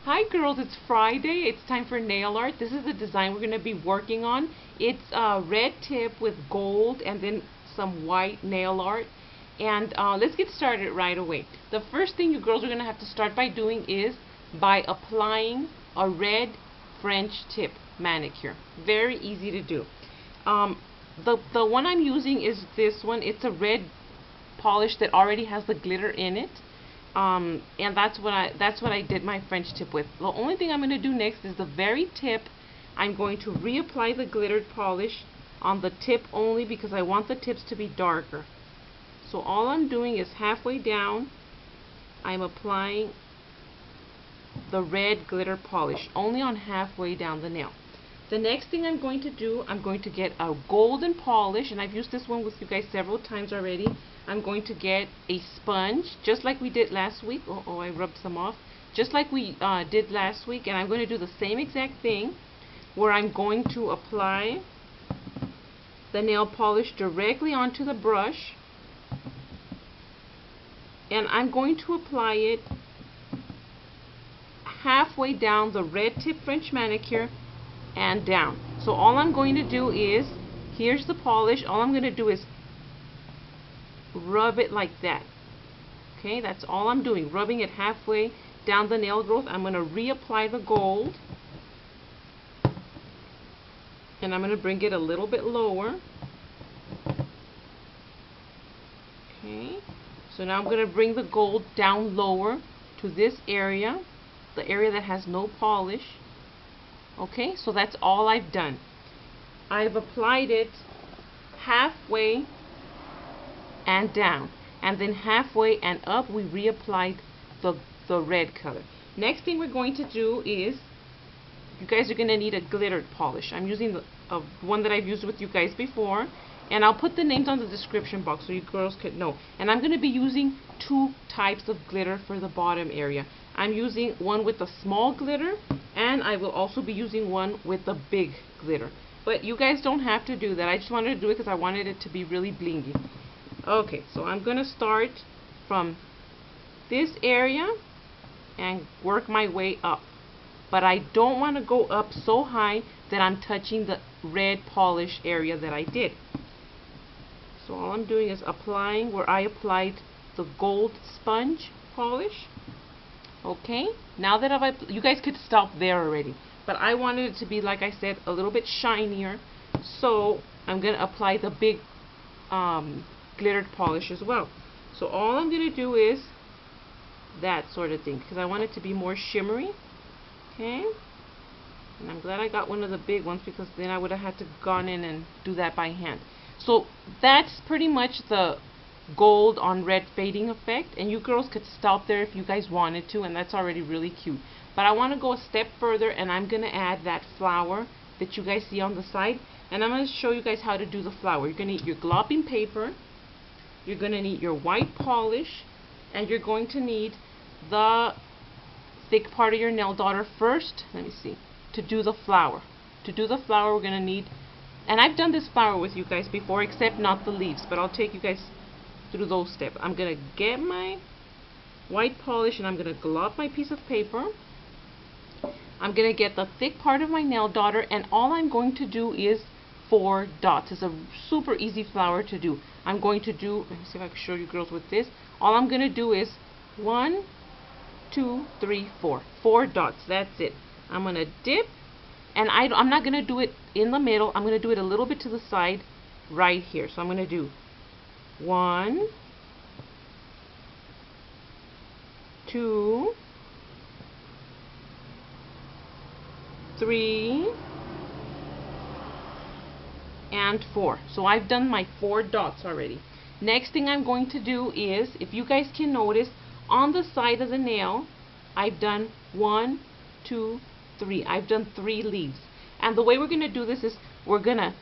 Hi girls, it's Friday. It's time for nail art. This is the design we're going to be working on. It's a red tip with gold and then some white nail art. And let's get started right away. The first thing you girls are going to have to start by doing is by applying a red French tip manicure. Very easy to do. The one I'm using is this one. It's a red polish that already has the glitter in it. And that's what I did my French tip with. The only thing I'm going to do next is the very tip. I'm going to reapply the glittered polish on the tip only because I want the tips to be darker. So all I'm doing is halfway down I'm applying the red glitter polish only on halfway down the nail. The next thing I'm going to do, I'm going to get a golden polish, and I've used this one with you guys several times already. I'm going to get a sponge, just like we did last week. Oh, I rubbed some off. Just like we did last week, and I'm going to do the same exact thing, where I'm going to apply the nail polish directly onto the brush, and I'm going to apply it halfway down the red tip French manicure and down. So all I'm going to do is, here's the polish, all I'm going to do is rub it like that. Okay, that's all I'm doing, rubbing it halfway down the nail growth. I'm going to reapply the gold, and I'm going to bring it a little bit lower. Okay, so now I'm going to bring the gold down lower to this area, the area that has no polish. Okay, so that's all I've done. I've applied it halfway and down, and then halfway and up we reapplied the red color. Next thing we're going to do is, you guys are going to need a glittered polish. I'm using the one that I've used with you guys before, and I'll put the names on the description box so you girls could know. And I'm going to be using two types of glitter for the bottom area. I'm using one with a small glitter, and I will also be using one with the big glitter. But you guys don't have to do that. I just wanted to do it because I wanted it to be really blingy. Okay, so I'm going to start from this area and work my way up. But I don't want to go up so high that I'm touching the red polish area that I did. So all I'm doing is applying where I applied the gold sponge polish. Okay, now that you guys could stop there already, but I wanted it to be, like I said, a little bit shinier, so I'm going to apply the big glittered polish as well. So all I'm going to do is that sort of thing, because I want it to be more shimmery. Okay, and I'm glad I got one of the big ones, because then I would have had to gone in and do that by hand. So that's pretty much the gold on red fading effect, and you girls could stop there if you guys wanted to, and that's already really cute. But I want to go a step further, and I'm going to add that flower that you guys see on the side, and I'm going to show you guys how to do the flower. You're going to need your glopping paper, you're going to need your white polish, and you're going to need the thick part of your nail daughter first. Let me see. To do the flower. To do the flower, we're going to need, and I've done this flower with you guys before, except not the leaves, but I'll take you guys through those steps. I'm going to get my white polish, and I'm going to glop my piece of paper. I'm going to get the thick part of my nail daughter, and all I'm going to do is 4 dots. It's a super easy flower to do. I'm going to do, let me see if I can show you girls with this. All I'm going to do is 1, 2, 3, 4. 4 dots. That's it. I'm going to dip, and I'm not going to do it in the middle. I'm going to do it a little bit to the side right here. So I'm going to do 1, 2, 3, and 4. So I've done my 4 dots already. Next thing I'm going to do is, if you guys can notice, on the side of the nail, I've done 1, 2, 3. I've done 3 leaves. And the way we're going to do this is, we're going to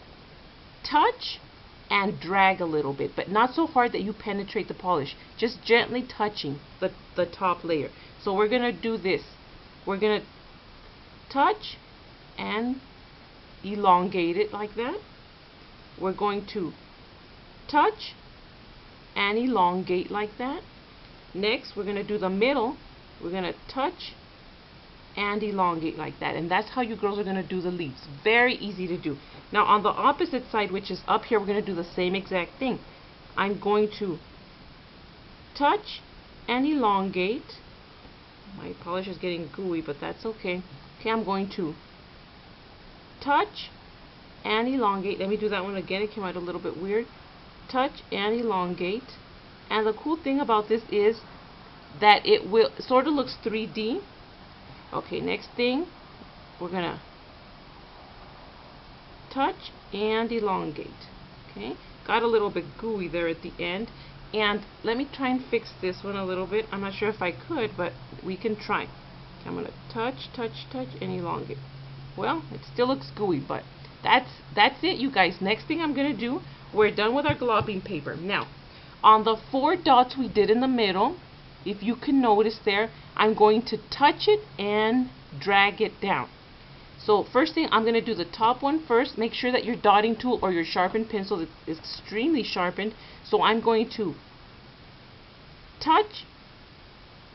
touch and drag a little bit, but not so hard that you penetrate the polish. Just gently touching the top layer. So we're going to do this. We're going to touch and elongate it like that. We're going to touch and elongate like that. Next, we're going to do the middle. We're going to touch and elongate like that. And that's how you girls are going to do the leaves. Very easy to do. Now on the opposite side, which is up here, we're going to do the same exact thing. I'm going to touch and elongate. My polish is getting gooey, but that's okay. Okay, I'm going to touch and elongate. Let me do that one again. It came out a little bit weird. Touch and elongate. And the cool thing about this is that it will sort of looks 3D. Okay, next thing, we're gonna touch and elongate. Okay, got a little bit gooey there at the end. And let me try and fix this one a little bit. I'm not sure if I could, but we can try. Okay, I'm gonna touch, touch, touch, and elongate. Well, it still looks gooey, but that's it, you guys. Next thing I'm gonna do, we're done with our globing paper. Now, on the 4 dots we did in the middle, if you can notice there, I'm going to touch it and drag it down. So first thing, I'm going to do the top one first. Make sure that your dotting tool or your sharpened pencil is extremely sharpened. So I'm going to touch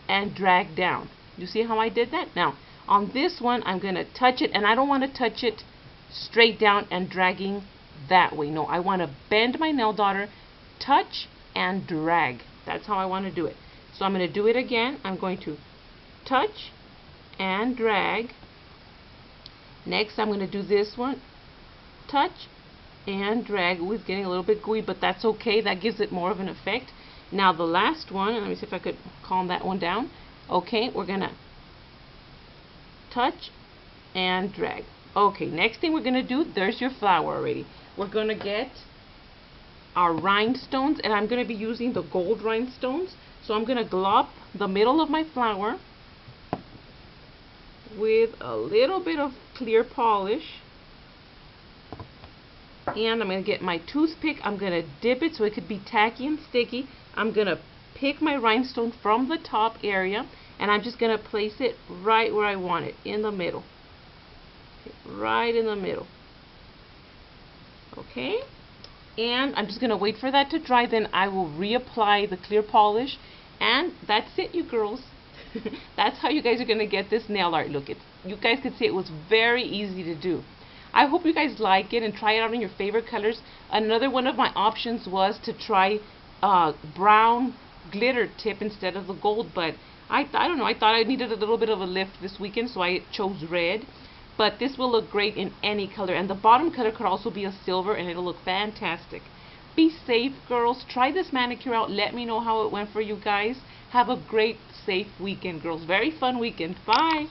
and drag down. You see how I did that? Now, on this one, I'm going to touch it, and I don't want to touch it straight down and dragging that way. No, I want to bend my nail daughter, touch and drag. That's how I want to do it. So I'm going to do it again. I'm going to touch and drag. Next, I'm going to do this one. Touch and drag. Ooh, it's getting a little bit gooey, but that's okay. That gives it more of an effect. Now the last one, let me see if I could calm that one down. Okay, we're going to touch and drag. Okay, next thing we're going to do, there's your flower already. We're going to get our rhinestones, and I'm going to be using the gold rhinestones. So I'm going to glop the middle of my flower with a little bit of clear polish. And I'm going to get my toothpick. I'm going to dip it so it could be tacky and sticky. I'm going to pick my rhinestone from the top area, and I'm just going to place it right where I want it, in the middle. Okay, right in the middle. Okay? And I'm just going to wait for that to dry, then I will reapply the clear polish. And that's it, you girls. That's how you guys are going to get this nail art look. You guys can see it was very easy to do. I hope you guys like it and try it out in your favorite colors. Another one of my options was to try brown glitter tip instead of the gold, but I don't know, I thought I needed a little bit of a lift this weekend, so I chose red. But this will look great in any color, and the bottom color could also be a silver, and it'll look fantastic. Be safe, girls. Try this manicure out. Let me know how it went for you guys. Have a great, safe weekend, girls. Very fun weekend. Bye.